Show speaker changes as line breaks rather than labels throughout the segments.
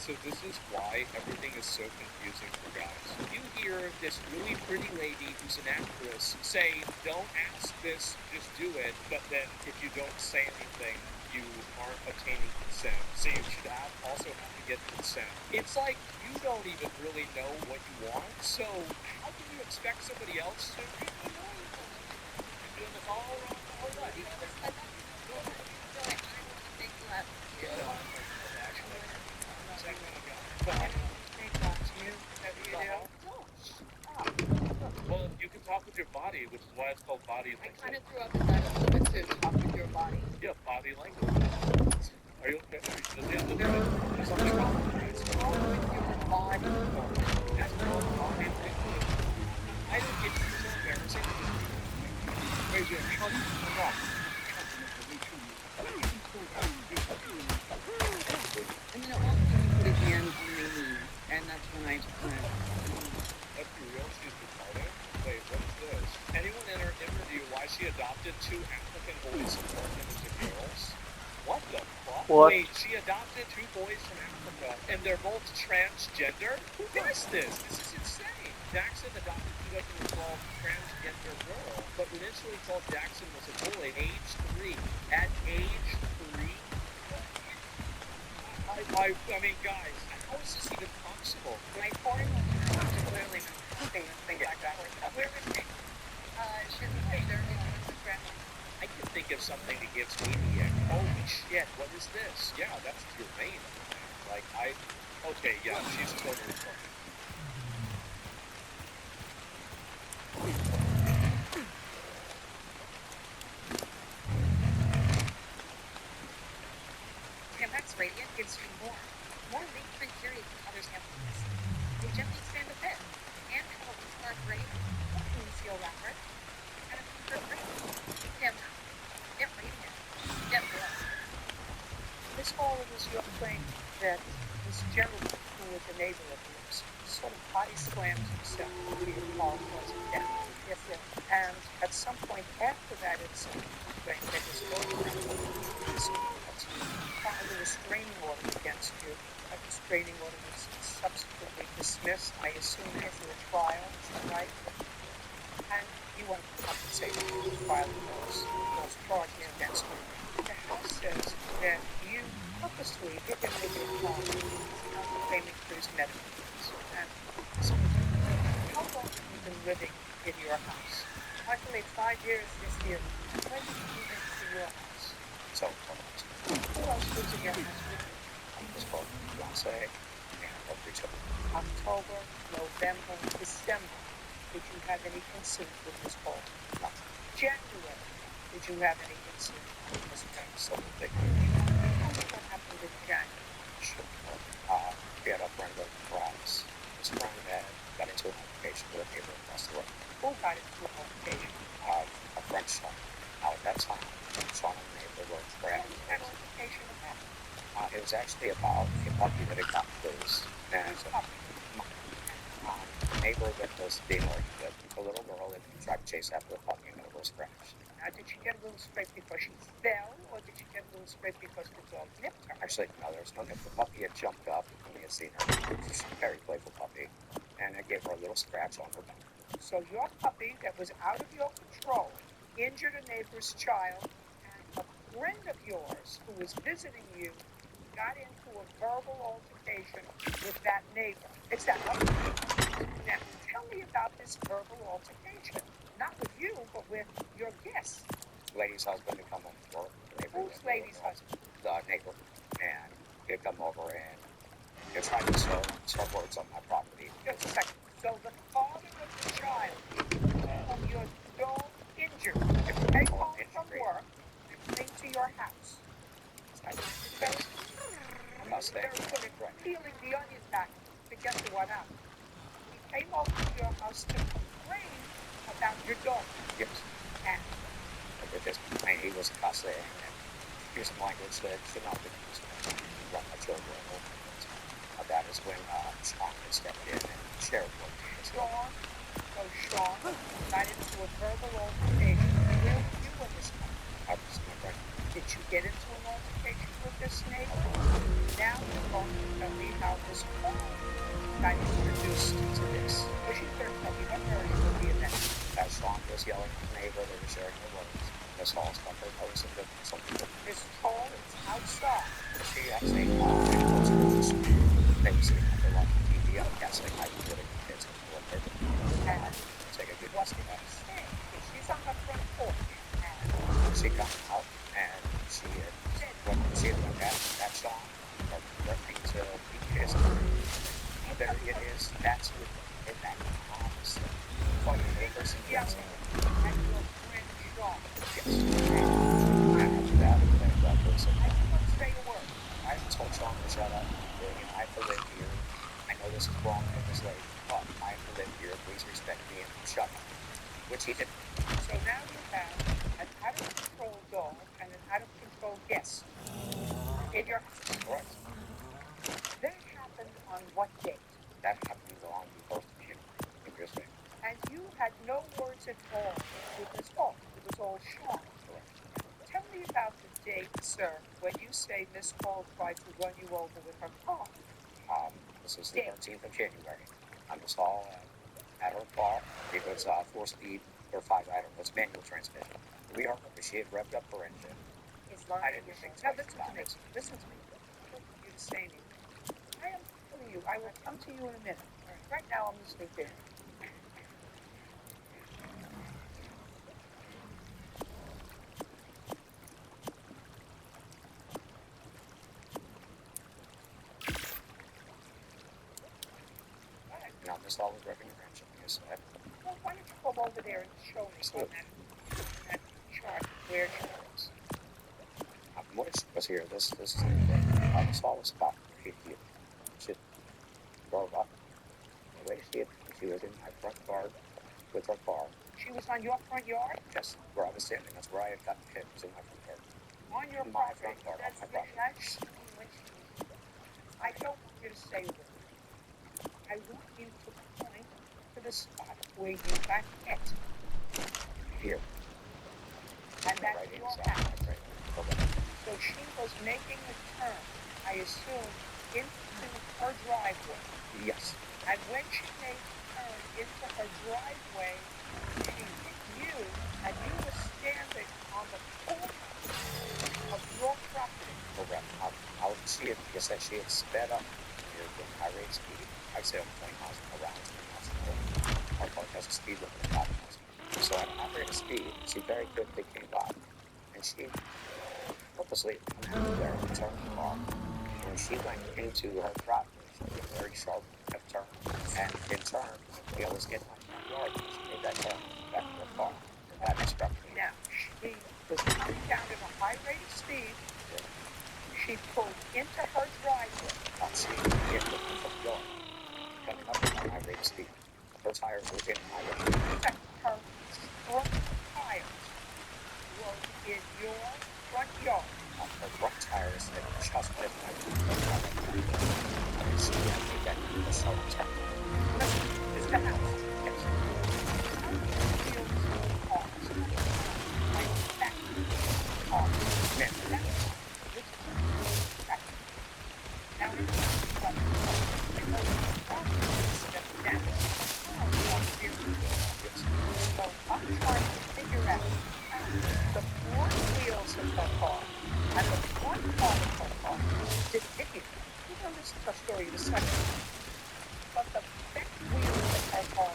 So this is why everything is so confusing for guys. You hear this really pretty lady who's an actress say, don't ask this, just do it, but then if you don't say anything, you aren't obtaining consent. So you should also have to get consent. It's like you don't even really know what you want, so how can you expect somebody else to know? You're doing it all wrong all right. Well, you can talk with your body, which is why it's called body language.
I kind of threw up the title a little bit to talk with your body.
Yeah, body language. Are you okay? There's something wrong with you.
It's wrong with your body.
That's called body language. I don't get you so embarrassing. Raise your hand.
And then at one point you put a hand on my knee, and that's when I
Let's be real, she's retarded. Wait, what is this? Anyone in her interview why she adopted 2 African boys and turned them into girls? What the fuck?
What?
Wait, she adopted 2 boys from Africa, and they're both transgender? Who does this? This is insane. Jackson adopted 2012 transgender girl, but initially thought Jackson was a boy at age 3. At age 3? I mean, guys, how is this even possible?
my foreign clearly things like that. Where is she? She's there.
I can think of something that gives me the ick. Holy shit, what is this? Yeah, that's your main. Like, okay, yeah, she's totally fucking.
Max Radiant gives you more leak-free periods than others have. They gently expand a bit and have a smart grade, opening seal wrapper, and a finger grip. Get Radiant. Get Blood. This fall it was your claim that this gentleman who was a neighbor of yours sort of body slammed himself into your car causing death. Yes, yes. And at some point after that incident, that his girlfriend filed a restraining order against you. That restraining order was subsequently dismissed, I assume, after a trial, is that right? And you want to compensate for filing those charges against you. The House says that you purposely hit him with your car claiming for his medical bills. And so, how long have you been living in your house? I believe 5 years this year. When did you move into your house?
So,
who else lives in your house with you?
His fiance and each other.
October, November, December. Did you have any incident with Miss Paul?
No.
January. Did you have any incident with Miss Paul?
So they
What happened in January?
we had a friend of Brad's. His friend had got into an altercation with a neighbor across the road.
Who got into an altercation?
A French son. Now at that time, son and neighbor were Brad.
An altercation about?
It was actually about a puppy that had got loose. And the neighbor that was being worked with, a little girl that tried to chase after the puppy and got a little scratch.
Now, did she get a little scrape because she fell, or did she get a little scrape because the dog nipped her?
Actually, no, there was no nip. The puppy had jumped up and we had seen her. She's a very playful puppy. And it gave her a little scratch on her back.
So your puppy that was out of your control injured a neighbor's child, and a friend of yours who was visiting you got into a verbal altercation with that neighbor. Is that right? Now, tell me about this verbal altercation. Not with you, but with your guest.
Lady's husband had come home from work.
Who's lady's husband?
The neighbor. And he'd come over and he tried to start words on my property.
Just a second. So the father of the child whom your dog injured came home from work and came to your house.
I must say.
Very good at peeling the onion back to get to what happened. He came over to your house to complain about your dog.
Yes.
And
he was cussing and used some language that should not be used around my children. That is when Sean had stepped in and shared what he was
Sean got into a verbal altercation. Where were you in this one?
I was my friend.
Did you get into an altercation with this neighbor? Now you're going to tell me how this all got introduced to this. Well, she's going to tell me what hurry will be event.
As Sean was yelling at the neighbor, they were sharing their words. Miss Hall stuck her nose into something.
Miss Hall is outside.
She actually close her nose. They were sitting on their watching TV. I'm guessing I was really kids in the world.
And
Take a good
what
look
did
at
she say? She's on the front porch. And
she comes out and she
said,
when she looked at Sean, or referring to his there it is. That's what it that honestly. Well, the neighbors and
yes,
yes.
and your friend Sean.
Yes. And after that, that was
I don't say a word.
I told Sean to shut up. I have to live here. I know this is wrong in this way, but I have to live here. Please respect me and shut up. Which he did.
So now you have an out-of-control dog and an out-of-control guest in your house.
Correct.
That happened on what date?
That happened on the 1st of January. Interesting.
And you had no words at all with Miss Hall. It was all Sean.
Correct.
Tell me about the date, sir, when you say Miss Hall tried to run you over with her car.
This is the 13th of January. I was all at her car. It was 4-speed or 5-item. It's manual transmission. We are she had revved up her engine. I didn't think
Now
twice about it.
listen to me. I don't want you to say anything. I am telling you, I will come to you in a minute. Right now I'm listening to him.
Now, Miss Hall was revving her engine. Like I said.
Well, why don't you go over there and show me on that chart where she is?
Moist was here. This is Miss Hall was about 8 feet. She drove up. The way she was in my front yard with her car.
She was on your front yard?
Just where I was standing. That's where I had gotten hit. Was in my front yard.
On your
My
property?
front yard.
That's
On my property.
when she was. I don't want you to say a word. I want you to point to the spot where you got hit.
Here.
And that's
Right
your
inside.
house.
Right. Okay.
So she was making a turn, I assume, into her driveway.
Yes.
And when she made the turn into her driveway, she hit you, and you were standing on the corner of your property.
Correct. She had sped up near the high rate speed. I'd say over 20 miles around 20 miles an hour. Our car has a speed limit of 5 miles. So at a high rate of speed, she very quickly came by. And she purposely went there and turned the car. And when she went into her property, she made a very sharp left turn. And in turn, was in my front yard. She made that turn back to her car. And that struck me.
Now, she was coming down at a high rate of speed. She pulled into her driveway.
She hit the front yard, coming up at a high rate of speed. Her tires were in my yard.
In fact, her front tires were in your front yard.
Her front tires had just been my front yard. And she had made that sharp turn.
Listen, is the house.
Yes.
How do you feel this cars? Like that car.
Man,
Now, so I'm trying to figure out the front wheels of her car and the front part of her car did hit you. You're going to listen to her story in a second. But the back wheels of her car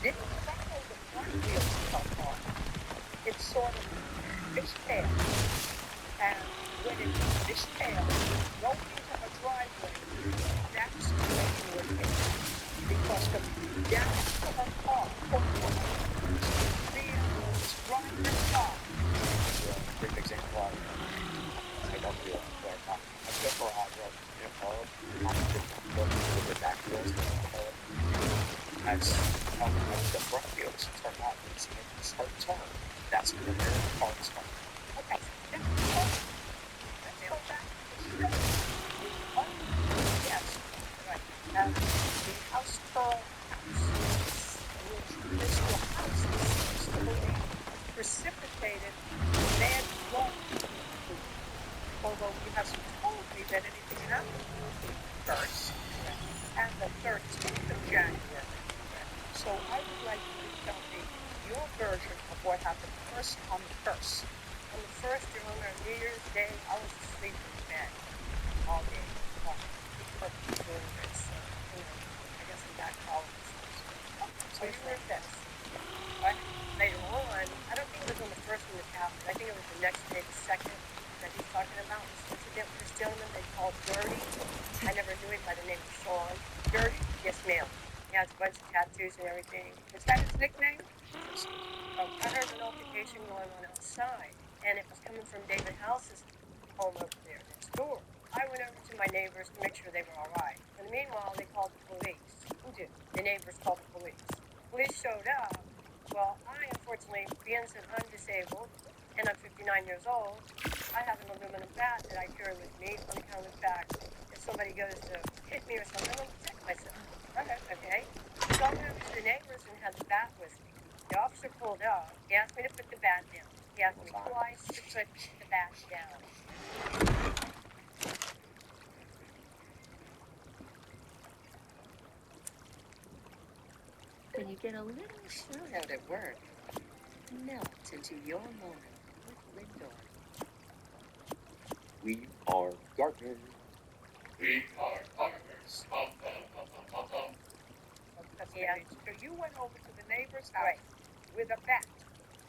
didn't follow the front wheels of her car. It sort of fishtailed. And when it fishtailed, rolled into her driveway, that's when you were hit. Because the damage to her car, the driver's car.
a quick example I don't feel where I feel for a road in a car. With the back wheels as the front wheels turn out and she made a sharp turn. That's when the rear car is going.
Okay, let's go back to the story. Yes, right. And the house pearl house, which is the house that precipitated bad luck for
although he hasn't told me that anything happened first, and the 13th of January. So I would like you to tell me your version of what happened first on the 1st.
On the 1st, Your Honor, New Year's Day, I was asleep in bed all day long. Doing this, I guess I'm back home.
So you were in bed.
But later on, I don't think it was on the 1st when it happened. I think it was the next day, the 2nd, that he's talking about this incident with this gentleman they called Dirty. I never knew him by the name of Sean.
Dirty?
Yes, ma'am. He has a bunch of tattoos and everything.
Is that his nickname?
I heard an altercation going on outside, and it was coming from David House's home over there next door. I went over to my neighbors to make sure they were all right. In the meanwhile, they called the police.
Who did?
The neighbors called the police. Police showed up. Well, I, unfortunately, being that I'm disabled and I'm 59 years old, I have an aluminum bat that I carry with me on account of the fact if somebody goes to hit me or something, I'll protect myself. Okay? So I went over to the neighbors and had the bat with me. The officer pulled up. He asked me to put the bat down. He asked me twice to put the bat down.
When you get a little shut out at work, melt into your moment with Lindor.
We are gardeners. We are gardeners.
That's
Yeah.
amazing. So you went over to the neighbor's house
Right.
with a bat.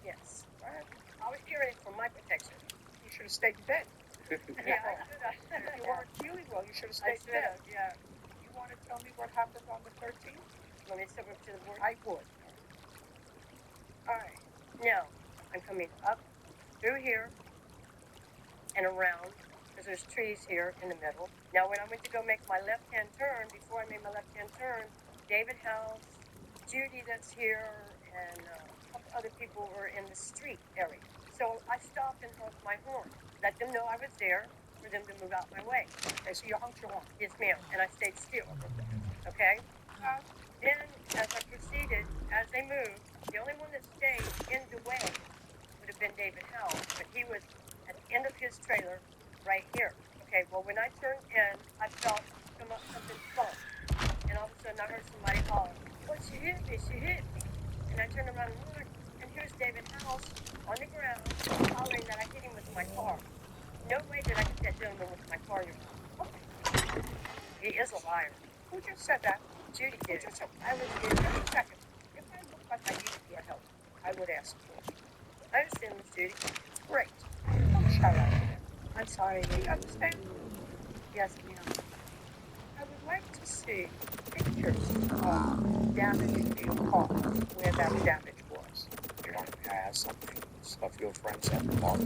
Yes.
Right?
I was carrying it for my protection.
You should have stayed in bed.
Yeah, I should have.
If you weren't feeling well, you should have
I
stayed in
should
bed.
have, yeah.
You want to tell me what happened on the 13th?
Let me step up to the board.
I would.
All right. Now, I'm coming up through here and around because there's trees here in the middle. Now, when I went to go make my left-hand turn, before I made my left-hand turn, David House, Judy that's here, and a couple other people were in the street area. So I stopped and honked my horn. Let them know I was there for them to move out my way.
Okay, so you honked your horn.
Yes, ma'am. And I stayed still. Okay? Then, as I proceeded, as they moved, the only one that stayed in the way would have been David Howe, but he was at the end of his trailer right here. Okay, well, when I turned in, I felt something thump. And all of a sudden, I heard somebody holler, "Oh, she hit me, she hit me." And I turned around and looked, and here's David House on the ground, hollering that I hit him with my car. No way did I hit that gentleman with my car, Your Honor. He is a liar.
Who just said that?
Judy
Who
did.
just said
I was
Just
there.
a second. If I looked like I needed your help, I would ask for it.
I understand, Miss Judy.
Great. Don't shout out.
I'm sorry.
Do you understand?
Yes, ma'am.
I would like to see pictures of damage in car, where that damage was.
You want to ask something of your friends at the bar.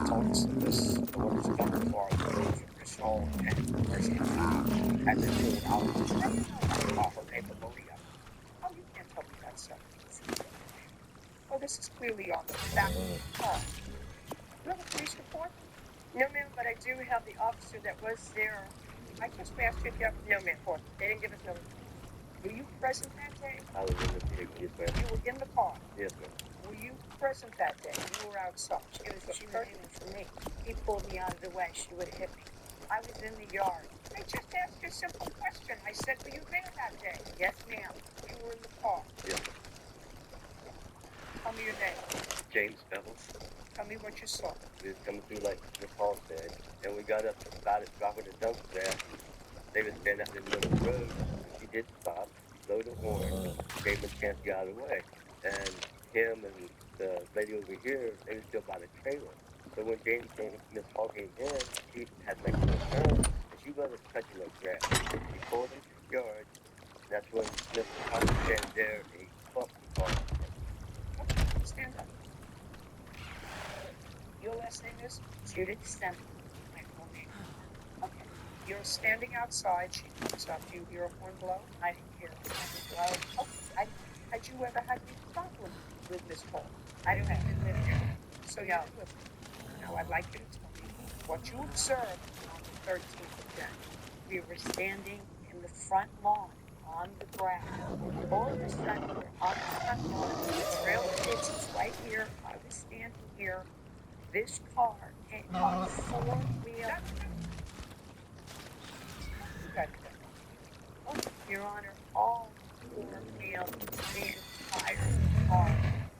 Told us that this what is done for the soul and person had been pulled out of her name of Maria.
Oh, you can't tell me that's so. Oh, this is clearly on the back of the car. You have a police report?
No, ma'am, but I do have the officer that was there.
I just asked you if you have a
No, ma'am. They didn't give us no.
Were you present that day?
I was in the vehicle, yes, ma'am.
You were in the car.
Yes, ma'am.
Were you present that day? You were outside.
She was aiming for me. He pulled me out of the way. She would have hit me.
I was in the yard. I just asked you a simple question. I said, were you there that day?
Yes, ma'am.
You were in the car.
Yes,
Tell me your name.
James Pebbles.
Tell me what you saw.
We was coming through like the Paul said, and we got up about it, dropping the dump there. They was standing out in the middle of the road. She did stop, blowed the horn, gave him a chance to get out of the way. And him and the lady over here, they was still by the trailer. So when James came, Miss Hall came in, she had to make a little turn, and she wasn't touching no grass. She pulled into the yard, and that's when Mr. Hall was standing there, and he bumped the car.
Okay, stand up. Your last name is?
Judith Stem. My full name.
Okay. You're standing outside. She comes up. Do you hear a horn blow?
I didn't hear it.
Well, okay. Had you ever had any problem with Miss Hall?
I don't have to live here.
So you live with her. Now I'd like you to tell me what you observed on the 13th of January.
We were standing in the front lawn on the grass. All of a sudden, we're on the front lawn. The trail pitch is right here. I was standing here.
This car
four-wheel.
Oh,
Your Honor, all four-wheel, the entire car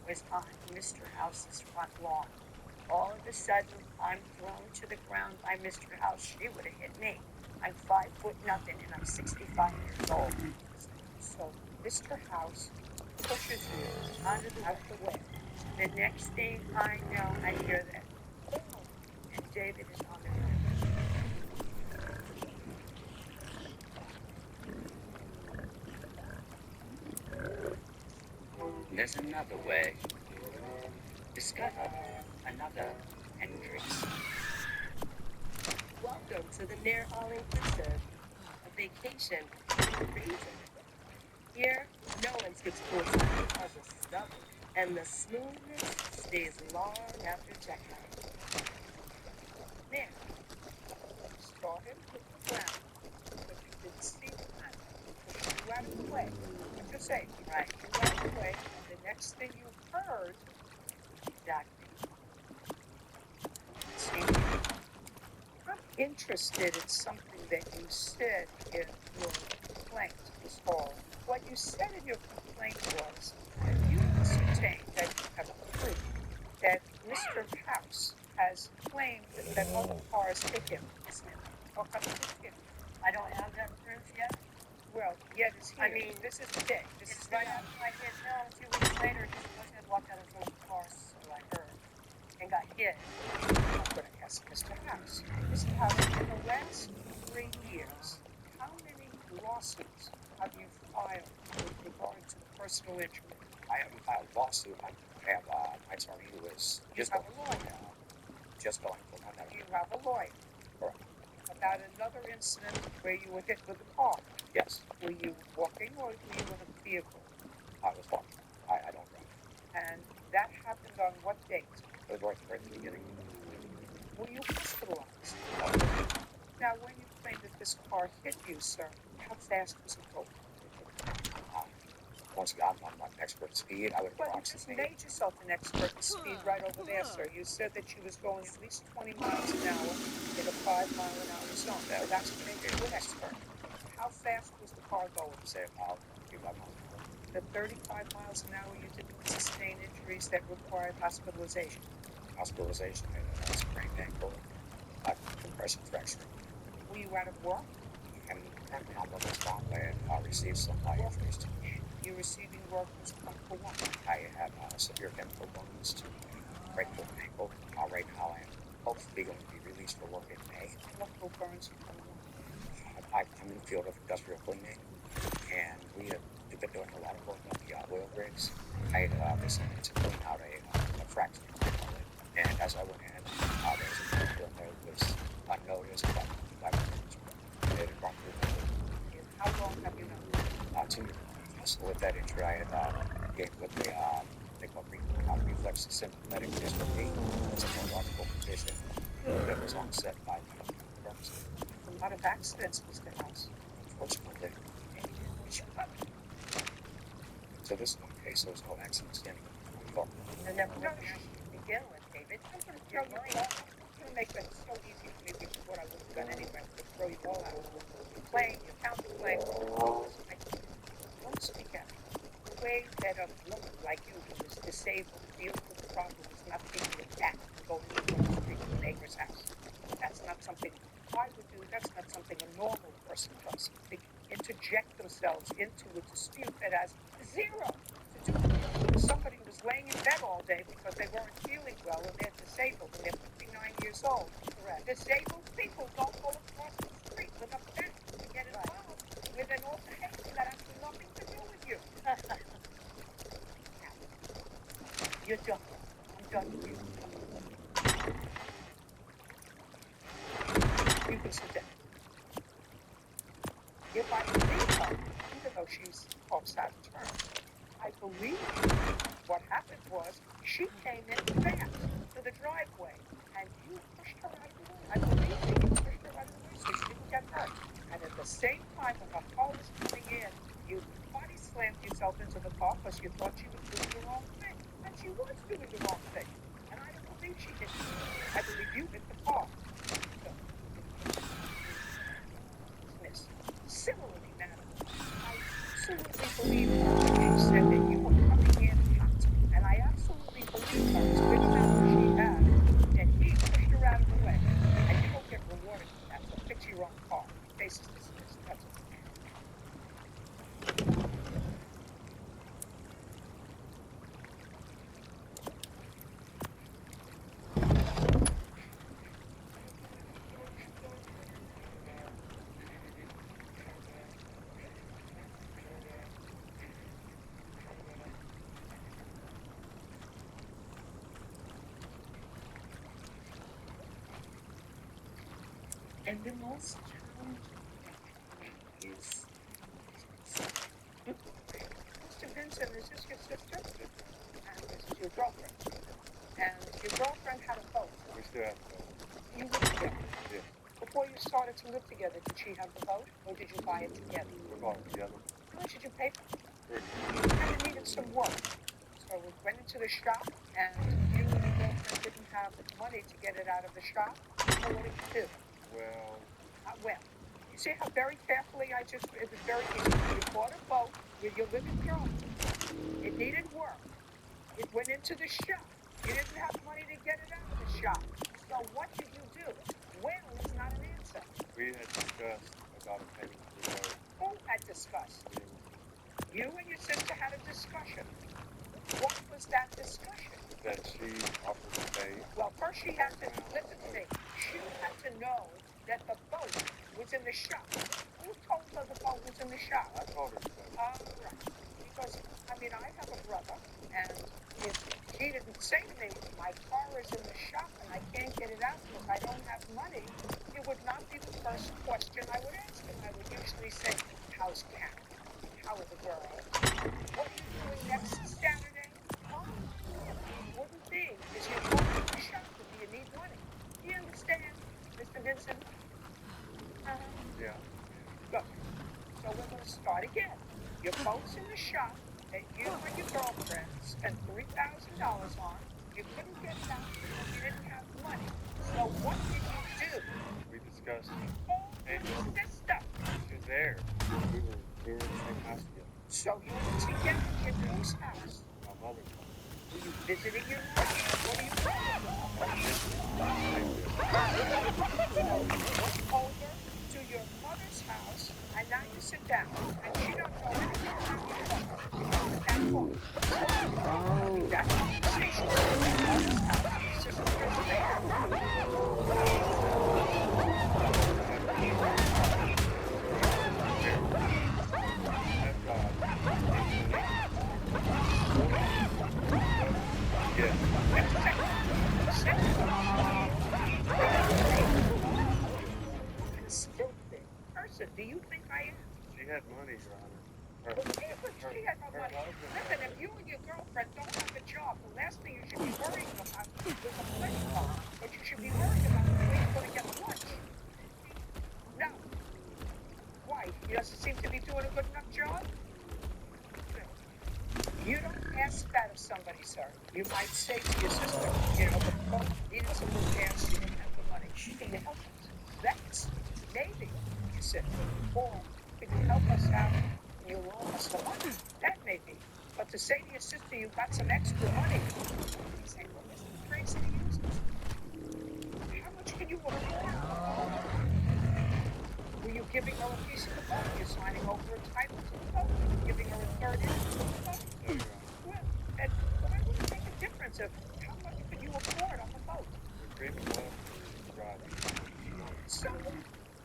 was on Mr. House's front lawn. All of a sudden, I'm thrown to the ground by Mr. House. She would have hit me. I'm 5'0" and I'm 65 years old.
so Mr. House pushes you
Out of
out the way.
the next thing I know, I hear that, boom, and David is on the ground.
There's another way. Discover another entrance.
Welcome to the Nair All-Inclusive, a vacation in reason. Here, no one skips pool time because of stubble, and the smoothness stays long after checkout.
Now,
Started with the ground, but you didn't see the man. Pushed you out of the way. What you're saying,
right,
you out of the way, and the next thing you heard,
exactly.
see, I'm interested in something that you said in your complaint, Ms. Hall. What you said in your complaint was that you ascertained that you have proof that Mr. House has claimed that other cars hit him.
Yes, ma'am.
Or have hit him.
I don't have that proof yet.
Well, yet is here.
I mean,
this is the day. This
It's
is
right
the hour.
after I hit Hill. 2 weeks later, he supposedly had walked out in front of the car, so I heard, and got hit.
I'm going to ask Mr. House. Mr. House, in the last 3 years, how many lawsuits have you filed with regard to personal injury?
I haven't filed a lawsuit. I have my attorney who is
You have a lawyer.
just going for my
You have a lawyer.
Correct.
About another incident where you were hit with a car.
Yes,
Were you walking or were you in a vehicle?
I was walking. I don't drive.
And that happened on what date?
It was right at the beginning.
Were you hospitalized? Now, when you claim that this car hit you, sir, how fast was it going?
Once again, I'm not an expert in speed. I would
Well, you just
approximate.
made yourself an expert in speed right over there, sir. You said that she was going at least 20 miles an hour in a 5-mile-an-hour zone. So that's what made you an expert. How fast was the car going?
Say about 35 miles an hour.
At 35 miles an hour, you didn't sustain injuries that required hospitalization.
Hospitalization and a sprained ankle, compression fracture,
Were you out of work?
and now I'm looking strong and I received some eye injuries too.
You're receiving workers' comp for what?
I have severe chemical wounds to right foot and ankle. Right now I am hopefully going to be released for work in May.
Chemical burns from what?
I'm in the field of industrial cleaning, and we've been doing a lot of work on the oil rigs. I was sent to clean out a fracture in my leg, and as I went in, there was a fracture in there that was unnoticed, but I it had run through my leg.
How long have you known?
2 years. So with that injury, I had gained with the they call reflex sympathetic dystrophy. It's a neurological condition that was onset by burns.
A lot of accidents, Mr. House.
Unfortunately, so this one case, there was no accidents anyway.
And never
No,
was to begin with, David.
I'm going to throw you all out. You're going to make that so easy for me, which is what I would have done anyway. I'm going to throw you all out. You're playing, you're counterplaying. Don't speak out. The way that a woman like you who is disabled deals with the problem is not being attacked and going into the street of a neighbor's house. That's not something I would do. That's not something a normal person does. They interject themselves into a dispute that has zero to do with somebody who was laying in bed all day because they weren't feeling well and they're disabled and they're 59 years old. Correct. Disabled people don't go across the street with a pen to get involved with an altercation that has nothing to do with you. Now, you're done. I'm done with you. You can sit down. If I believe her, even though she's upside down, I believe what happened was she came in fast to the driveway and you pushed her out of the way. I believe that you pushed her out of the way so she didn't get hurt. And at the same time, when her car was coming in, you body slammed yourself into the car because you thought she was doing the wrong thing. And she was doing the wrong thing. And I don't believe think she hit you. I believe you hit the car. Miss, similarly, madam, I absolutely believe her when she said that you were coming in hot. And I absolutely believe her to which number she had, that he pushed her out of the way. And you don't get rewarded for that, so fix your own car. Case is dismissed. That's all.
And the most challenging thing is
Mr. Vincent, is this your sister? And this is your girlfriend. And your girlfriend had a boat.
We still have to.
You lived together.
Yeah.
Before you started to live together, did she have the boat, or did you buy it together?
We're going together.
How much did you pay for it?
We're
And it needed some work. So we went into the shop, and you and your girlfriend didn't have the money to get it out of the shop. So what did you do?
well.
Well, you see how very carefully it was very easy. You bought a boat with your living girlfriend. It needed work. It went into the shop. You didn't have money to get it out of the shop. So what did you do? Well is not an answer.
We had discussed about a payment for the boat.
Who had discussed? You and your sister had a discussion. What was that discussion?
That she offered to pay.
Well, first she had to, listen to me, she had to know that the boat was in the shop. Who told her the boat was in the shop?
I told her so.
Right. Because, I mean, I have a brother, and if he didn't say to me, my car is in the shop and I can't get it out because I don't have money, it would not be the first question I would ask him. I would usually say, how's Kat? How are the girls? What are you doing next Saturday? Oh, wouldn't be. Is your boat in the shop or do you need money? Do you understand, Mr. Vincent?
Yeah.
Good. So we're going to start again. Your boat's in the shop that you and your girlfriend spent $3,000 on. You couldn't get it out because you didn't have money. So what did you do?
We discussed.
Oh, your sister.
She was there. We were in the same house together.
So you were together in whose house?
My mother's house.
Were you visiting your mother? What are you talking Went over to your mother's house, and now you sit down, and she don't know anything about your mother. At all. That conversation in your mother's house, your sister is there. Stupid person, do you think I am?
She had money, Your Honor.
She had no money. Listen, if you and your girlfriend don't have a job, the last thing you should be worrying about is a credit card. What you should be worrying about is where you're going to get lunch. No. Why? He doesn't seem to be doing a good enough job? You don't ask that of somebody, sir. You might say to your sister, you know, the boat needed some little gas, you didn't have the money. Can you help us? That's maybe, you said. Or, could you help us out and you loan us the money? That may be. But to say to your sister you got some extra money, you say, well, this is crazy to use this. How much can you afford? Were you giving her a piece of the boat? You're signing over a title to the boat? Giving her a third interest in the boat? Well, and why would it make a difference of how much could you afford on the boat?
The agreement was to drive.
So,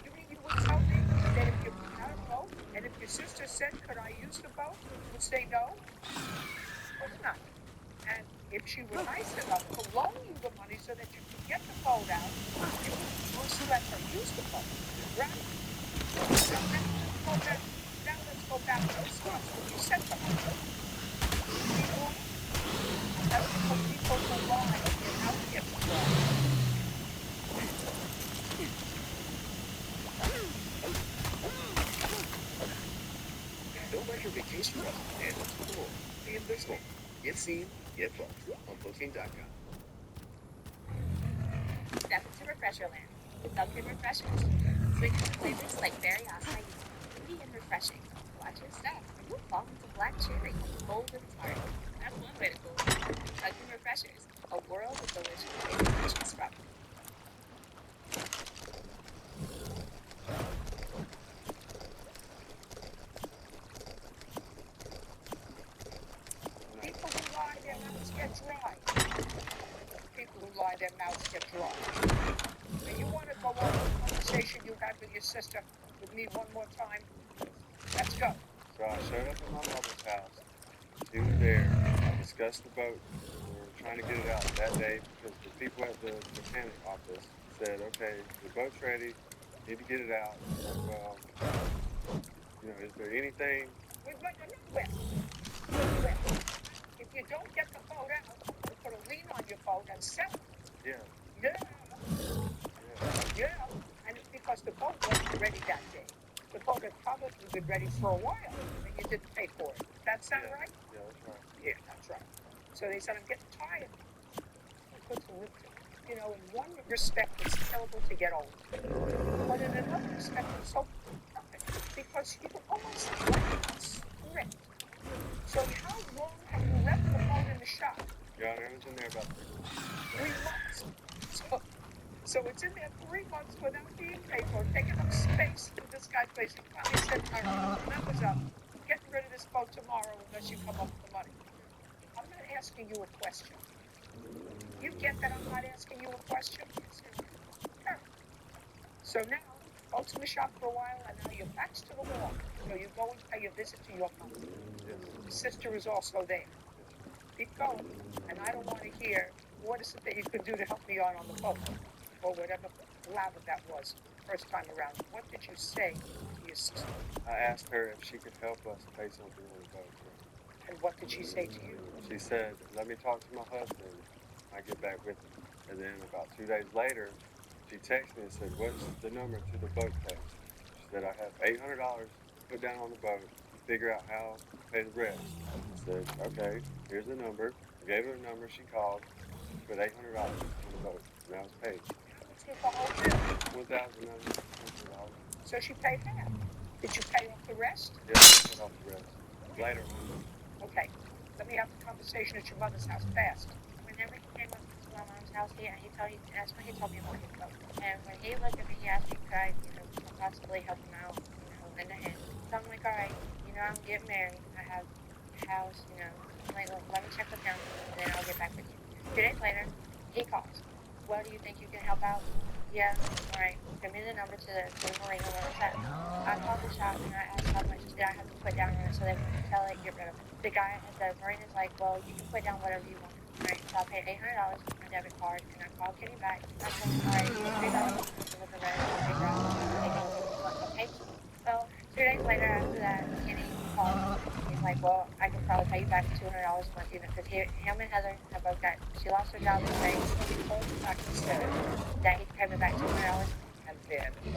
you mean you would tell me that if you had a boat, and if your sister said, could I use the boat, you would say no? Of course not. And if she were nice enough to loan you the money so that you could get the boat out, you would most let her use the boat, right? Now let's go back to the source. What you said to her. People, that's because people will lie and how to get the law.
Don't let your vacation rental and it's cool. Be invisible. Get seen, get booked on Booking.com.
Refresher Land with Dunkin' Refreshers. Swing into flavors like berry acai, fruity and refreshing. Watch your step. Fall into black cherry, golden tart. That's one way to cool it. Dunkin' Refreshers, a world of delicious flavors to choose from.
People who lie, their mouths get dry. People who lie, their mouths get dry. And you want to go over the conversation you had with your sister with me one more time? Let's go.
So I showed up at my mother's house. She was there. I discussed the boat. We were trying to get it out that day because the people at the mechanic office said, okay, the boat's ready. Need to get it out. I was like, well, is there anything?
Wait, if you don't get the boat out, we'll put a lien on your boat and sell it.
Yeah.
And it's because the boat wasn't ready that day. The boat had probably been ready for a while, and you didn't pay for it. That sound right?
Yeah, that's right.
Yeah, that's right. So they said, I'm getting tired. It's good to live to. In one respect, it's terrible to get old. But in another respect, it's so perfect because you almost like it. So how long have you left the boat in the shop?
Yeah, I was in there about
3 months. So it's in there 3 months without being paid for, taking up space in this guy's place. He finally said, all right, enough is up. I'm getting rid of this boat tomorrow unless you come up with the money. I'm not asking you a question. You get that I'm not asking you a question? Sure. So now, boat's in the shop for a while, and now your back's to the wall. So you go and pay a visit to your mother.
Yes.
Sister is also there. Keep going, and I don't want to hear what is it that you could do to help me out on the boat, or whatever lather that was first time around. What did you say to your sister?
I asked her if she could help us pay something on the boat.
And what did she say to you?
She said, let me talk to my husband. I get back with him. And then about 2 days later, she texted me and said, what's the number to the boat place? She said, I have $800 to put down on the boat to figure out how to pay the rest. I said, okay, here's the number. I gave her the number. She called. She put $800 on the boat. And I was paid.
How much was the whole bill?
$1,900.
So she paid half. Did you pay off the rest?
Yes, I paid off the rest. Later.
Okay, let me have the conversation at your mother's house fast.
Whenever he came up to my mom's house, that's when he told me about his boat. And when he looked at me, he asked me could I, possibly help him out, lend a hand. So I'm like, all right, I'm getting married. I have a house, I'm like, let me check with him, and then I'll get back with you. 2 days later, he calls. Well, do you think you can help out? Yeah, all right. Give me the number to the marina where it's at. I called the shop and I asked how much did I have to put down on it so they wouldn't sell it, get rid of it. The guy at the marina's like, well, you can put down whatever you want. All right, so I paid $800 with my debit card, and I called Kenny back. I told him, all right, $3 with the rest, I'll figure out okay. Well, 2 days later after that, Kenny called. He's like, well, I can probably pay you back $200 a month even because him and Heather have both got, she lost her job in Spain, so he told me back instead that he could pay me back $200.
And then,
In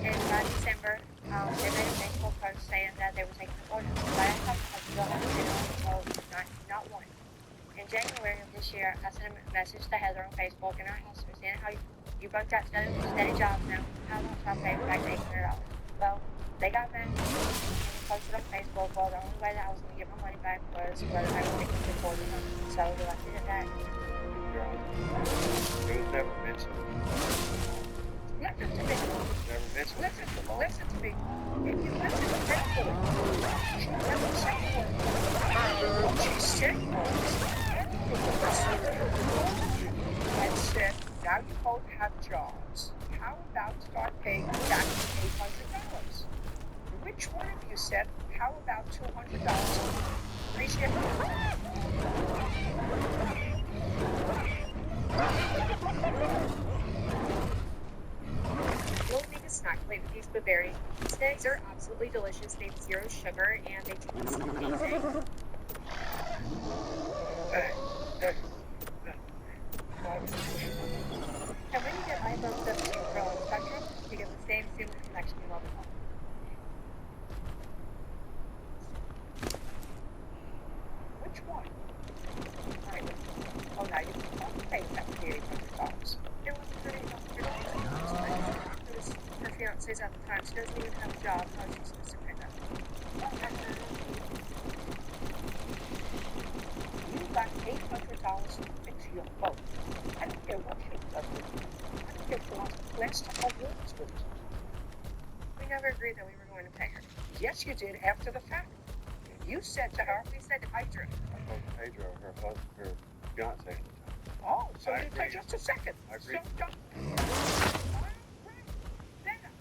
December, they made a Facebook post saying that they were taking the boat out. Last time I still haven't been on the boat, not one. In January of this year, I sent a message to Heather on Facebook and I asked her, seeing how you both got steady jobs now, how much I paid back $800? Well, they got back and posted on Facebook, well, the only way that I was going to get my money back was whether I was taking the board or not. So we left it at that.
It was never mentioned.
listen to me.
Never mentioned.
Listen to me. If you listen carefully, she never said a word. What she said was, and said, now you both have jobs. How about start paying back $800? Which one of you said, how about $200? Raise your hand.
We'll make a snack plate with these blueberry sticks. They're absolutely delicious. They have 0 sugar and they taste amazing. And when you get iPhone 17 Pro and Spectrum, you get the same seamless connection you love at home.
Which one? Alright. Oh, now you can pay that $800. It was $300. says at the time she doesn't even have a job. How is she supposed to pay that? You got $800 to fix your boat. I don't care what she does with it. I don't care if she wants to plaster her walls with it.
We never agreed that we were going to pay her.
Yes, you did after the fact. You said to her,
We said Pedro.
I told Pedro, her husband, her fiance at the time.
oh, so
I
you
agree.
take just a second.
I agree.
So don't. All right. Better.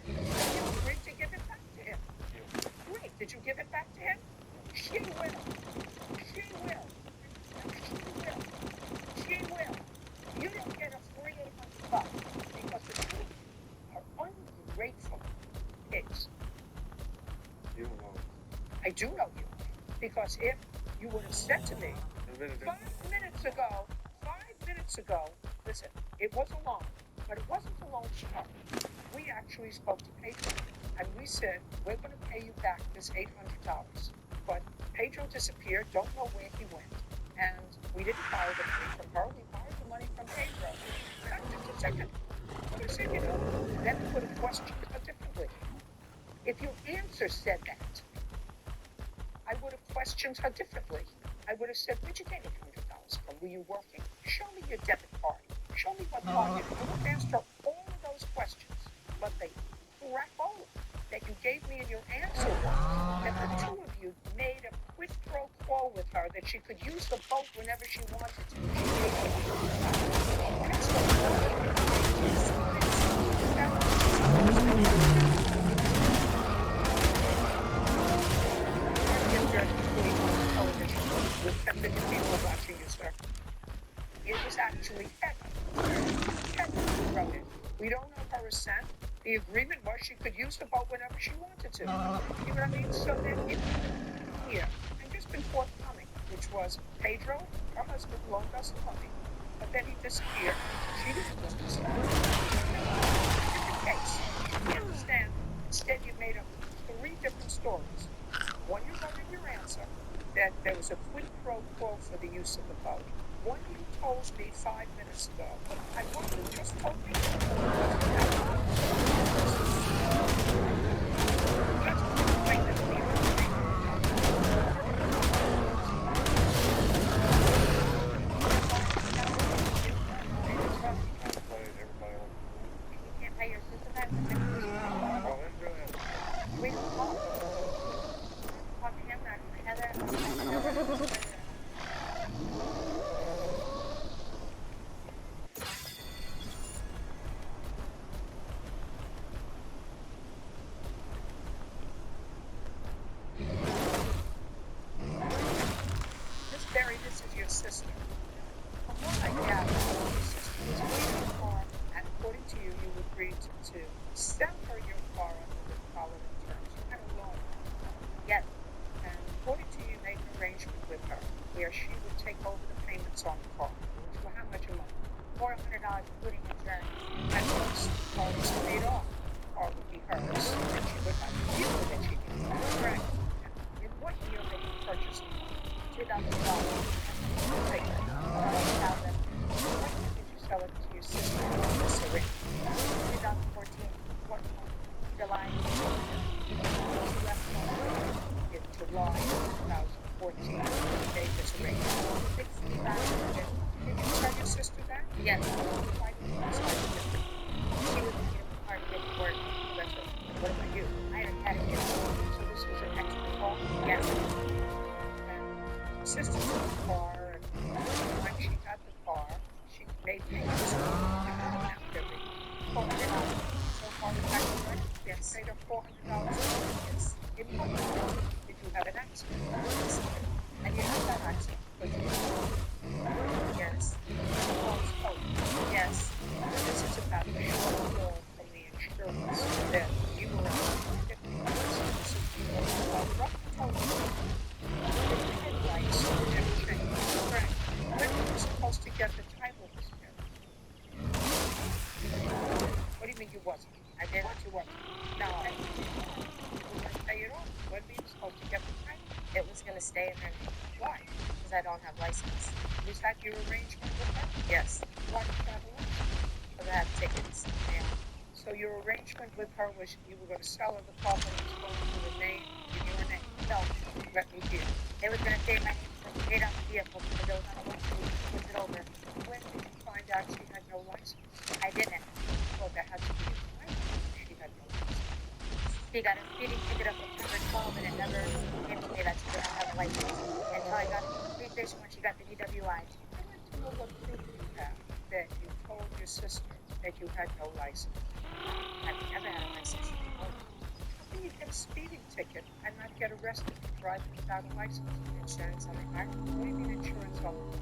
You agreed to give it back to him. Great. Did you give it back to him? She will. She will. She will. You don't get a free $800 because the two are ungrateful pigs.
You don't know.
I do know you. Because if you would have said to me,
It's been a good
5 minutes ago, listen, it was a loan, but it wasn't a loan to her. We actually spoke to Pedro, and we said, we're going to pay you back this $800. But Pedro disappeared, don't know where he went. And we didn't borrow the money from her, we borrowed the money from Pedro. Now, just a second. I said, you know, then we would have questioned her differently. If your answer said that, I would have questioned her differently. I would have said, where'd you get $800 from? Were you working? Show me your debit card. Show me what card you I would have asked her all of those questions. But the crapola that you gave me in your answer was that the two of you made a quid pro quo with her that she could use the boat whenever she wanted to. She gave you That's television with 10 million people watching you, sir. It was actually Heather. Heather who wrote it. We don't know her assent. The agreement was she could use the boat whenever she wanted to. You know what I mean? So then it here and just been forthcoming, which was Pedro, her husband, loaned us the money, but then he disappeared. She didn't understand. Different case. You understand? Instead, you made up 3 different stories. One you wrote in your answer, that there was a quid pro quo for the use of the boat. One you told me 5 minutes ago, and one you just told me. That's the thing that we
You can't pay your sister back.
Oh, that's really
we don't talk.
Talk to him, not Heather.
Miss Berry, this is your sister. From what I gather, your sister was waiting in the car, and according to you, you agreed to sell her your car under the following terms. You had a loan.
Yes.
And according to you, made an arrangement with her where she would take over the payments on the car, which were how much a month?
$400 including insurance.
And once the car was paid off, the car would be hers, and she would have the vehicle that she needs. Correct. Now, in what year did you purchase it?
$2,000.
Take it.
$1,000.
When did you sell it to your sister, Miss Serene?
2014.
What month?
July.
You left home in July 2014. Okay, Miss Serene.
$65.
Did you tell your sister that?
Yes.
Why did you decide to do it?
She was in hard to get to work.
That's it. And what about you?
I had a kid.
So this was an extra call?
Yes.
And sister took the car, and when she got the car, she made payments after every $400. So far, the tax record, yes, paid her $400. Yes. In what year did you have an accident? Yes. And you had that accident because you yes.
Yes.
And this is about the shortfall from the insurance that you were on 50. This is rough total. The headlights never changed. Correct. When were you supposed to get the title repaired? What do you mean you wasn't?
I did.
What you wasn't? No. You were going to pay it off. When were you supposed to get the title?
It was going to stay in her
Why?
because I don't have license.
Was that your arrangement with her?
Yes.
Why did you have a license?
Because I have tickets.
Yeah. So So your arrangement with her was you were going to sell her the car, but it was going to remain in your name.
No,
Let me hear.
it was gonna say my name when she paid off the vehicle because it was on a one she switched it over.
When did you find out she had no license?
I didn't.
Well, there had to be a time when she had no license.
She got a speeding ticket on September 12th and it never came to me that she didn't have a license until I got to the police station when she got the DWI.
I'd like to know what proof you have that you told your sister that you had no license.
I've never had a license.
How can you get a speeding ticket and not get arrested for driving without a license?
Insurance on my car.
What do you mean insurance only?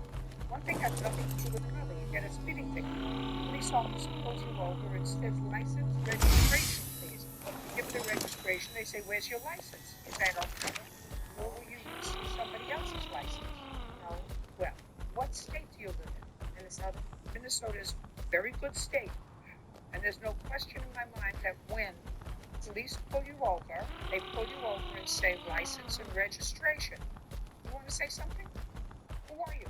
One thing has nothing to do with another. You get a speeding ticket. Police officer pulls you over and says license, registration, please. You give the registration, they say, where's your license? You say, I don't have it. Nor will you use somebody else's license.
No,
Well, what state do you live in?
Minnesota.
Minnesota is a very good state. And there's no question in my mind that when police pull you over, they pull you over and say license and registration. You want to say something? Who are you?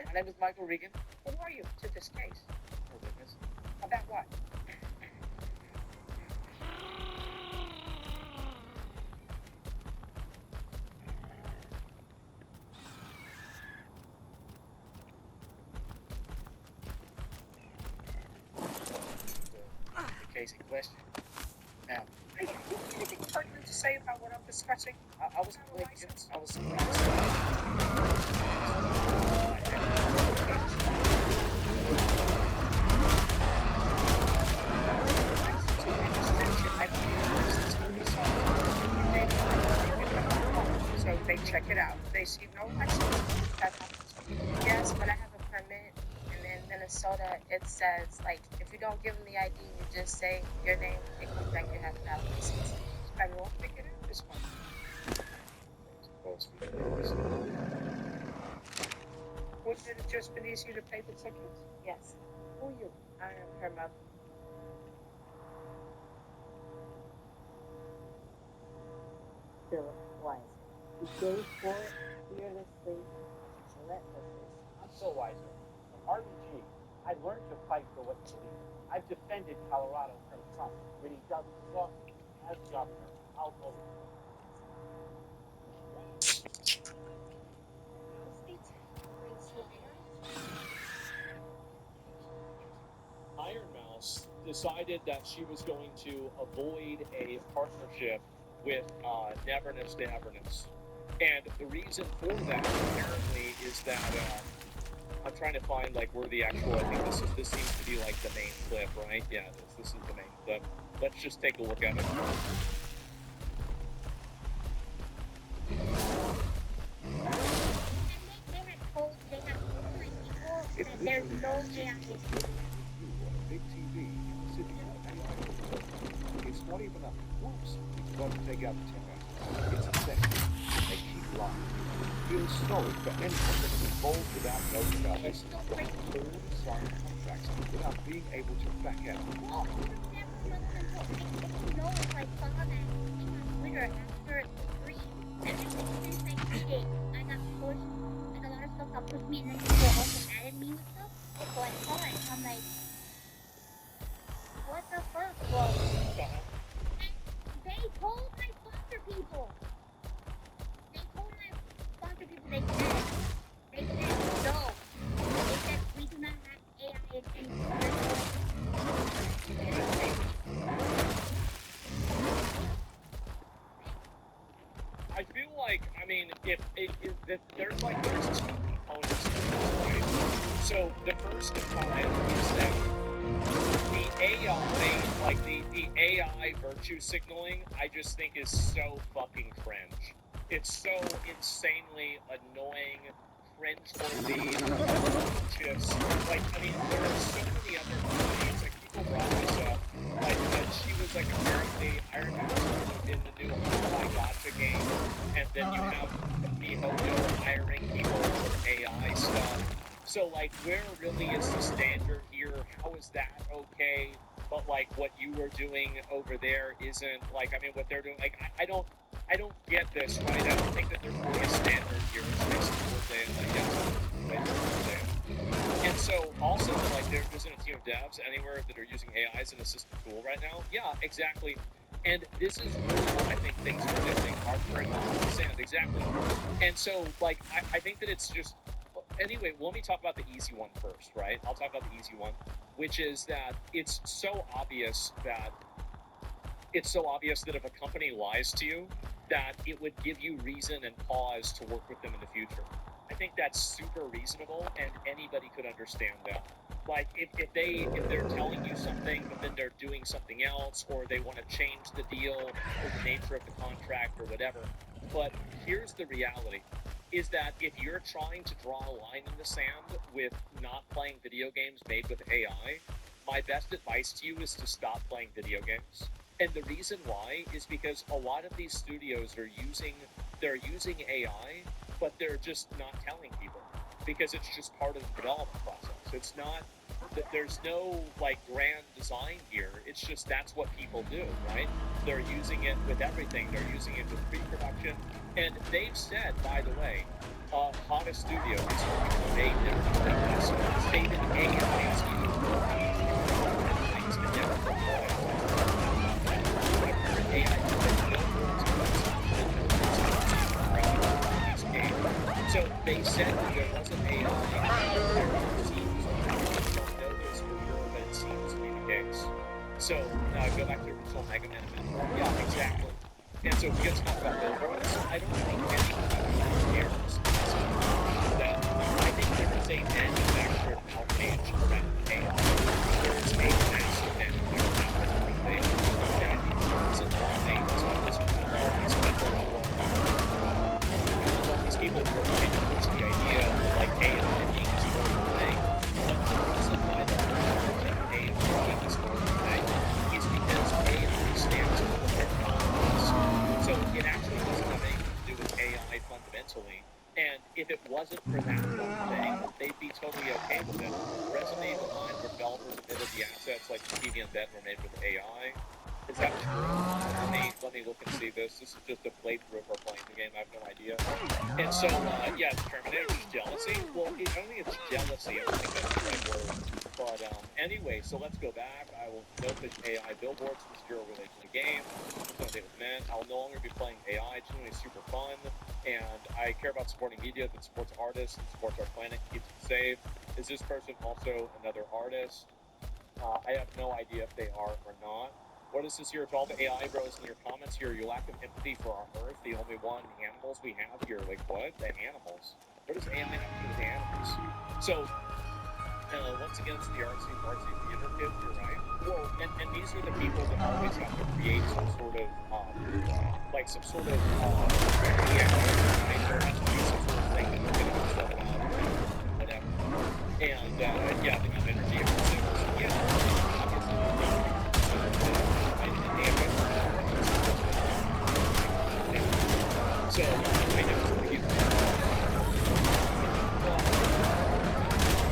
My name is Michael Regan.
Who are you to this case?
A witness.
About what?
The case in question. Now,
Hey, do you have anything pertinent to say about what I'm discussing?
I was
Not a license.
I was
So they check it out. They see no license. That happens.
Yes, but I have a permit. And in Minnesota, it says, like, if you don't give them the ID, you just say your name, it comes back, you have to have a license.
I won't figure it out this one.
supposed to be.
Wouldn't it have just been easier to pay the tickets?
Yes,
Who are you?
I am her mother.
Philip Weiser. He goes for it fearlessly, relentlessly.
I'm Phil Weiser. From RBG, I've learned to fight for what you believe. I've defended Colorado from Trump when he doesn't suck as governor. I'll vote.
Iron Mouse decided that she was going to avoid a partnership with Neverness Daverness. And the reason for that apparently is that I'm trying to find like where the actual, I think this seems to be like the main clip, right? Yeah, this is the main clip. Let's just take a look at it.
There's no way
Big TV sitting on an AI filter. It's not even a whoops, you've got to take out the tech. It's a thing. They keep lying. Feel sorry for anyone that is involved without knowing about this. They all sign contracts without being able to back out.
Me and then people also added me with stuff. So I saw it and I'm like, what the fuck? Well, they told my sponsor people. They told my sponsor people they said no. They said we do not have AI
I feel like, I mean, if there's two components to this, right? So the first component is that the AI, like the AI virtue signaling, I just think is so fucking cringe. It's so insanely annoying, cringe-worthy, just, like, I mean, there are so many other movies, like, people brought this up, like, that she was, like, apparently Iron Man in the new High Gotcha game, and then you have Mihojo hiring people for AI stuff. So, like, where really is the standard here? How is that okay? But, like, what you were doing over there isn't, like, I mean, what they're doing, like, I don't get this, right? I don't think that there's really a standard here. It's basically what they, like, that's what they're saying. And so also, like, there isn't a team of devs anywhere that are using AI as an assistant tool right now. Yeah, exactly. And this is really what I think things are doing, are throwing off the sand, exactly. And so, like, I think that it's just, anyway, let me talk about the easy one first, right? I'll talk about the easy one, which is that it's so obvious that if a company lies to you, that it would give you reason and pause to work with them in the future. I think that's super reasonable, and anybody could understand that. Like, if they're telling you something, but then they're doing something else, or they want to change the deal or the nature of the contract or whatever. But here's the reality: is that if you're trying to draw a line in the sand with not playing video games made with AI, my best advice to you is to stop playing video games. And the reason why is because a lot of these studios are using AI, but they're just not telling people because it's just part of the development process. It's not that there's no like grand design here. It's just that's what people do, right? They're using it with everything. They're using it with pre-production, and they've said, by the way, hottest studios made their stated AI is used things and never so they said that there was an AI. It seems like I don't know this for sure, but it seems to be the case. So go back to the original Mega Man a minute. Yeah, exactly. And so we get to talk about billboards. I don't think anybody cares that I think there is a manufactured outrage around AI. There is a massive manufactured outrage around AI. And I think the reason why is because all these people who are trying to push the idea of like AI being this horrible thing. But the reason why they're pushing AI being this horrible thing is because AI stands for autonomous. So it actually doesn't have anything to do with AI fundamentally. And if it wasn't for that one thing, they'd be totally okay with it. Resident Evil 9, where developers admitted the assets like the TV and bed were made with AI. Is that true? Let me look and see this. This is just a playthrough of her playing the game. I have no idea. And so, yeah, Terminator's jealousy. Well, I don't think it's jealousy. I don't think that's the right word. But anyway, so let's go back. I will note that AI billboards with zero relation to the game. That's what it meant. I'll no longer be playing AI. It's really super fun. And I care about supporting media that supports artists and supports our planet and keeps it safe. Is this person also another artist? I have no idea if they are or not. What is this here? To all the AI bros in your comments here, your lack of empathy for our Earth, the only one, the animals we have here. Like, what? The animals? What does AI have to do with the animals? So, once again, it's the artsy theater kid, you're right. Well, and these are the people that always have to create some sort of, reaction, right? There has to be some sort of thing that they're getting themselves out of, whatever. And, yeah, they have energy and consumers. Yeah, obviously, so, I know what you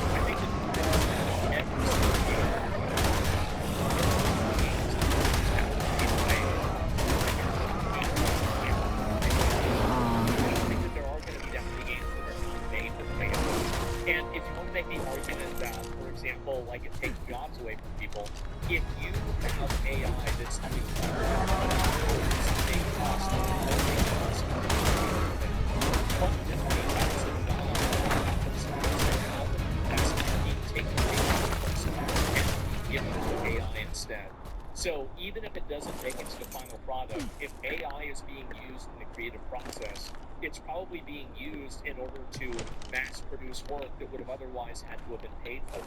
I think that every there are going to be definitely games that are not made with AI. And if you want to make the argument that, for example, like it takes jobs away from people, if you have AI that's doing AI instead. So even if it doesn't make it to the final product, if AI is being used in the creative process, it's probably being used in order to mass produce work that would have otherwise had to have been paid for.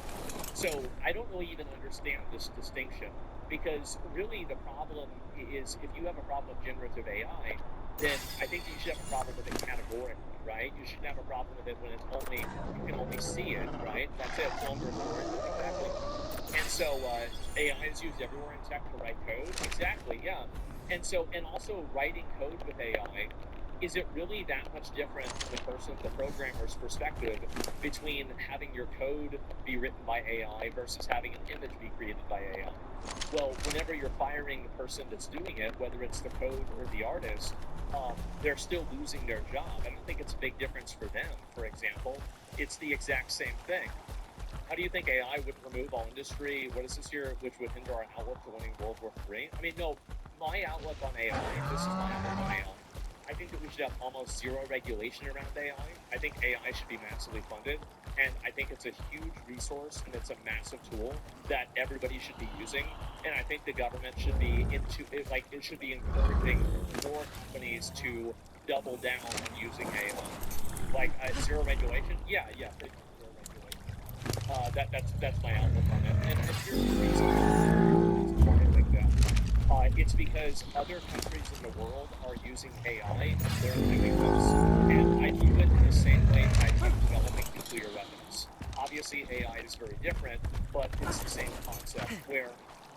So I don't really even understand this distinction, because really the problem is if you have a problem with generative AI, then I think that you should have a problem with it categorically, right? You shouldn't have a problem with it when it's only, you can only see it, right? That's it, longer story, exactly. And so AI is used everywhere in tech to write code. Exactly, yeah. And so, and also writing code with AI is it really that much different from the programmer's perspective between having your code be written by AI versus having an image be created by AI? Well, whenever you're firing the person that's doing it, whether it's the code or the artist, they're still losing their job. I don't think it's a big difference for them, for example. It's the exact same thing. How do you think AI would remove all industry? What is this here, which would hinder our outlook to winning World War III? I mean, no, my outlook on AI, this is my outlook on AI. I think that we should have almost zero regulation around AI. I think AI should be massively funded, and I think it's a huge resource and it's a massive tool that everybody should be using. And I think the government should be it should be encouraging more companies to double down on using AI. Like zero regulation, yeah, pretty much zero regulation. That's my outlook on it. And here's the reason why I think that. It's because other countries in the world are using AI and they're doing this. And I view it in the same way I view developing nuclear weapons. Obviously, AI is very different, but it's the same concept where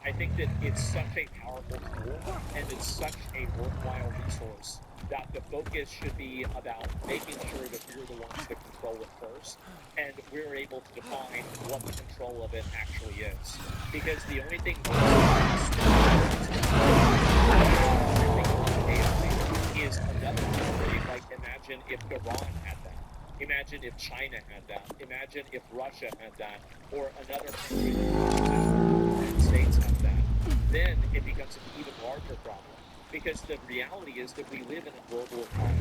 I think that it's such a powerful tool and it's such a worthwhile resource that the focus should be about making sure that we're the ones that control it first and we're able to define what the control of it actually is. Because the only thing is another country. Like, imagine if Iran had that. Imagine if China had that. Imagine if Russia had that. Or another country like the United States had that. Then it becomes an even larger problem. Because the reality is that we live in a global economy.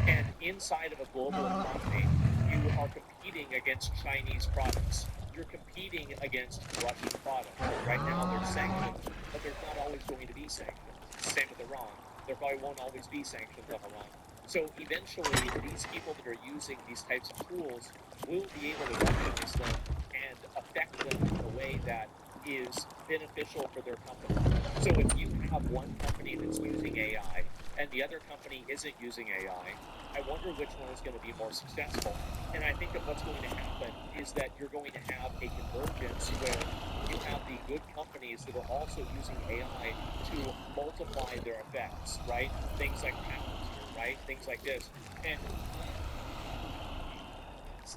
And inside of a global economy, you are competing against Chinese products. You're competing against Russian products. Right now, there's sanctions, but there's not always going to be sanctions. Same with Iran. There probably won't always be sanctions on Iran. So eventually, these people that are using these types of tools will be able to recognize them and affect them in a way that is beneficial for their company. So if you have one company that's using AI and the other company isn't using AI, I wonder which one is going to be more successful. And I think that what's going to happen is that you're going to have a convergence where you have the good companies that are also using AI to multiply their effects, right? Things like Palantir, right? Things like this. And it's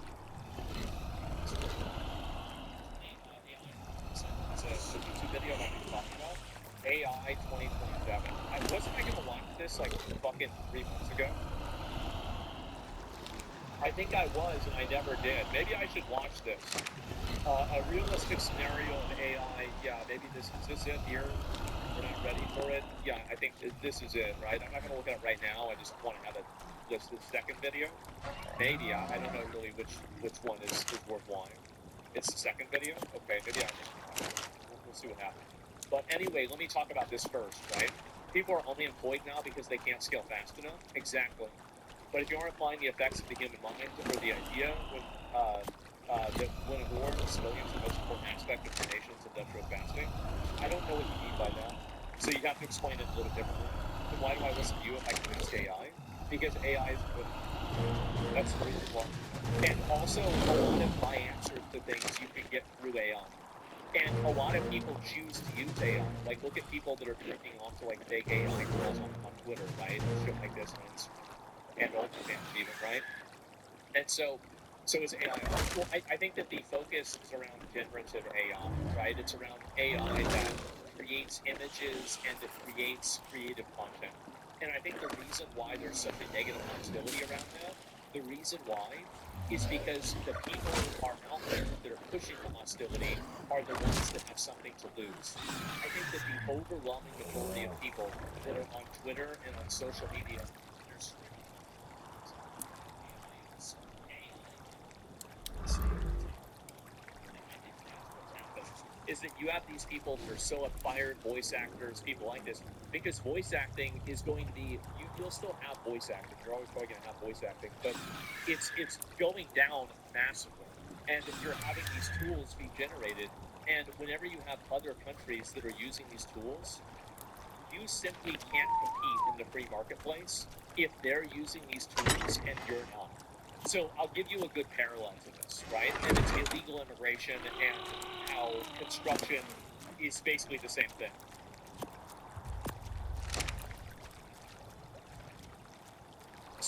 a YouTube video about what you're talking about. AI 2027. Wasn't I gonna watch this like fucking 3 months ago? I think I was, and I never did. Maybe I should watch this. A realistic scenario of AI. Yeah, maybe is this it here? We're not ready for it. Yeah, I think this is it, right? I'm not gonna look at it right now. I just want to have the second video. Maybe I don't know really which one is worthwhile. It's the second video. Okay, maybe we'll see what happens. But anyway, let me talk about this first, right? People are only employed now because they can't scale fast enough. Exactly. But if you aren't applying the effects of the human mind or the idea that when a war, civilians are the most important aspect of your nation's industrial capacity, I don't know what you mean by that. So you have to explain it a little bit differently. And why do I listen to you if I can ask AI? Because AI is good. That's the reason why. And also, a lot of my answers to things you can get through AI. And a lot of people choose to use AI. Like, look at people that are drinking off to like fake AI girls on Twitter, right? And shit like this on Instagram. And OnlyFans even, right? And so is AI. Well, I think that the focus is around generative AI, right? It's around AI that creates images and it creates creative content. And I think the reason why there's such a negative hostility around that, the reason why is because the people who are out there that are pushing the hostility are the ones that have something to lose. I think that the overwhelming majority of people that are on Twitter and on social media, they're screaming is that you have these people that are so admired, voice actors, people like this, because voice acting is going to be, you'll still have voice acting. You're always probably going to have voice acting, but it's going down massively. And you're having these tools be generated, and whenever you have other countries that are using these tools, you simply can't compete in the free marketplace if they're using these tools and you're not. So I'll give you a good parallel to this, right? And it's illegal immigration and how construction is basically the same thing.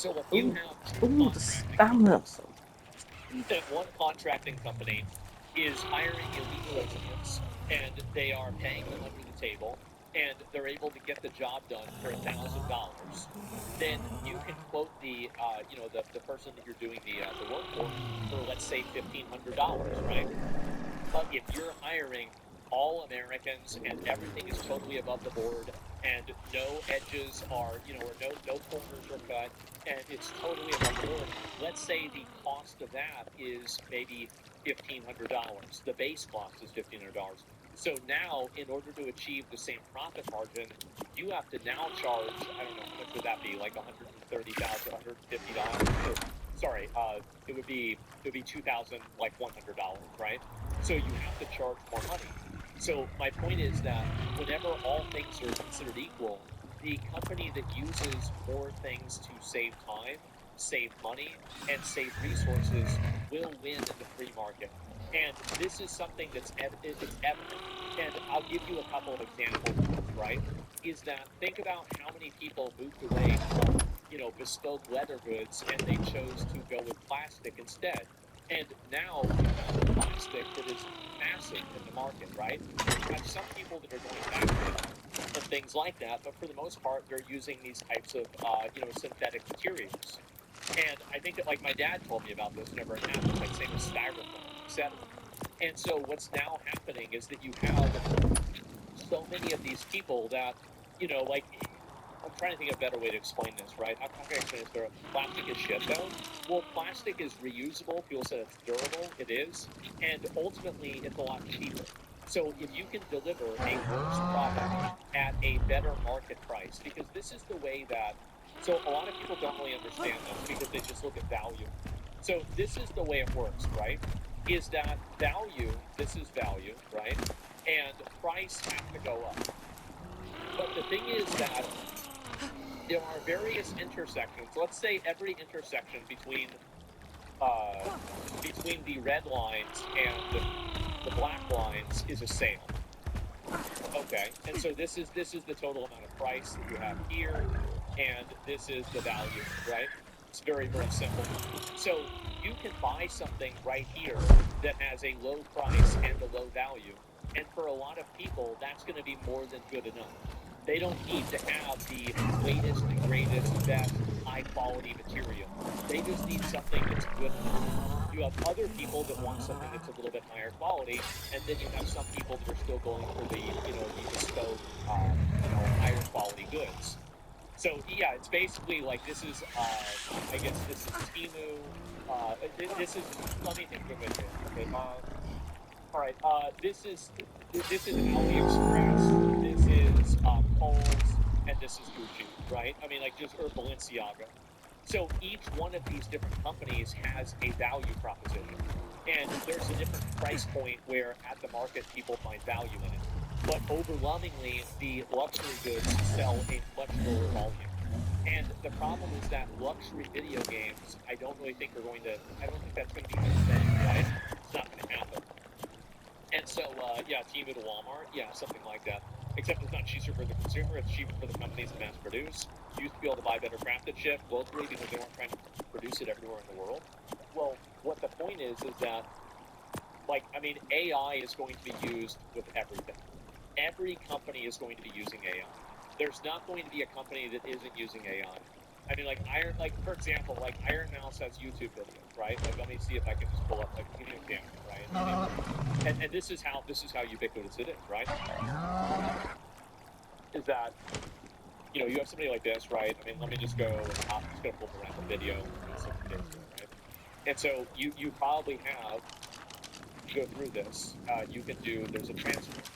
So if you
Ooh,
have two
ooh, the
contracting
stamina.
companies, and one contracting company is hiring illegal aliens and they are paying them under the table and they're able to get the job done for $1,000, then you can quote the person that you're doing the work for let's say $1,500, right? But if you're hiring all Americans and everything is totally above the board and no edges are, or no corners are cut and it's totally above the board, let's say the cost of that is maybe $1,500. The base cost is $1,500. So now, in order to achieve the same profit margin, you have to now charge, I don't know, how much would that be? Like 130,000, $150? Or, sorry, it would be 2,000, like $100, right? So you have to charge more money. So my point is that whenever all things are considered equal, the company that uses more things to save time, save money, and save resources will win in the free market. And this is something it's evident. And I'll give you a couple of examples of this, right? Is that think about how many people moved away from, bespoke leather goods and they chose to go with plastic instead. And now you have plastic that is massive in the market, right? You have some people that are going back to leather and things like that, but for the most part, they're using these types of, synthetic materials. And I think that, like, my dad told me about this whenever it happened, like, same as styrofoam, etc. And so what's now happening is that you have so many of these people that, like, I'm trying to think of a better way to explain this, right? How can I explain this better? Plastic is shit, though. Well, plastic is reusable. People say it's durable. It is. And ultimately, it's a lot cheaper. So if you can deliver a worse product at a better market price, because this is the way that, so a lot of people don't really understand this because they just look at value. So this is the way it works, right? Is that this is value, right? And price have to go up. But the thing is that there are various intersections. Let's say every intersection uh, between the red lines and the black lines is a sale. Okay, and so this is the total amount of price that you have here, and this is the value, right? It's very, very simple. So you can buy something right here that has a low price and a low value, and for a lot of people, that's going to be more than good enough. They don't need to have the latest and greatest, best, high quality material. They just need something that's good enough. You have other people that want something that's a little bit higher quality, and then you have some people that are still going for the bespoke, higher quality goods. So yeah, it's basically like this is, I guess this is Timu. This is. Let me think of a good way. Okay. All right. This is AliExpress. This is Kohl's, and this is Gucci. Right. I mean, like just or Balenciaga. So each one of these different companies has a value proposition. And there's a different price point where at the market people find value in it. But overwhelmingly, the luxury goods sell a much lower volume. And the problem is that luxury video games, I don't think that's going to be a thing, right? It's not going to happen. And so, yeah, Temu to Walmart, yeah, something like that. Except it's not cheaper for the consumer; it's cheaper for the companies that mass produce. You used to be able to buy better crafted shit locally because they weren't trying to produce it everywhere in the world. Well, what the point is that, like, I mean, AI is going to be used with everything. Every company is going to be using AI. There's not going to be a company that isn't using AI. I mean, like for example, like Iron Mouse has YouTube videos, right? Like, let me see if I can just pull up, like, give me an example, right? And this is how ubiquitous it is, right? Is that you have somebody like this, right? I mean, let me just go. I'm just gonna pull up a random video. I'm gonna send you this here, right? And so you probably have to go through this. You can do. There's a transcript,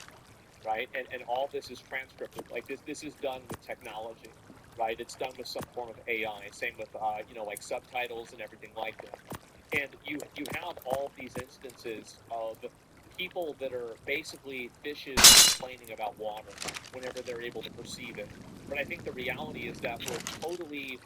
right? And all this is transcripted. Like this is done with technology, right? It's done with some form of AI. Same with like subtitles and everything like that. And you have all these instances of people that are basically fishes complaining about water whenever they're able to perceive it. But I think the reality is that we're totally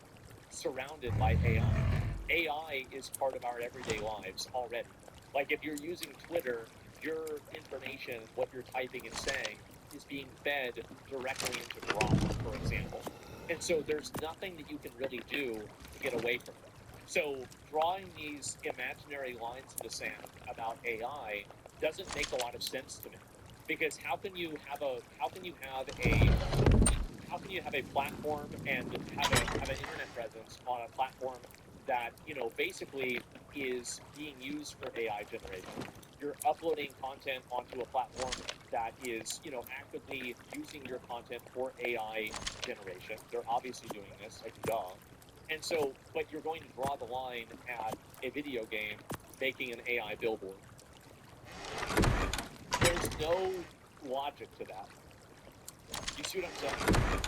surrounded by AI. AI is part of our everyday lives already. Like if you're using Twitter, your information, what you're typing and saying is being fed directly into Grok, for example. And so there's nothing that you can really do to get away from them. So drawing these imaginary lines in the sand about AI doesn't make a lot of sense to me. Because how can you have a platform and have an internet presence on a platform that, you know, basically is being used for AI generation? You're uploading content onto a platform that is, you know, actively using your content for AI generation. They're obviously doing this, like, duh. And so, but you're going to draw the line at a video game making an AI billboard. There's no logic to that. You see what I'm saying?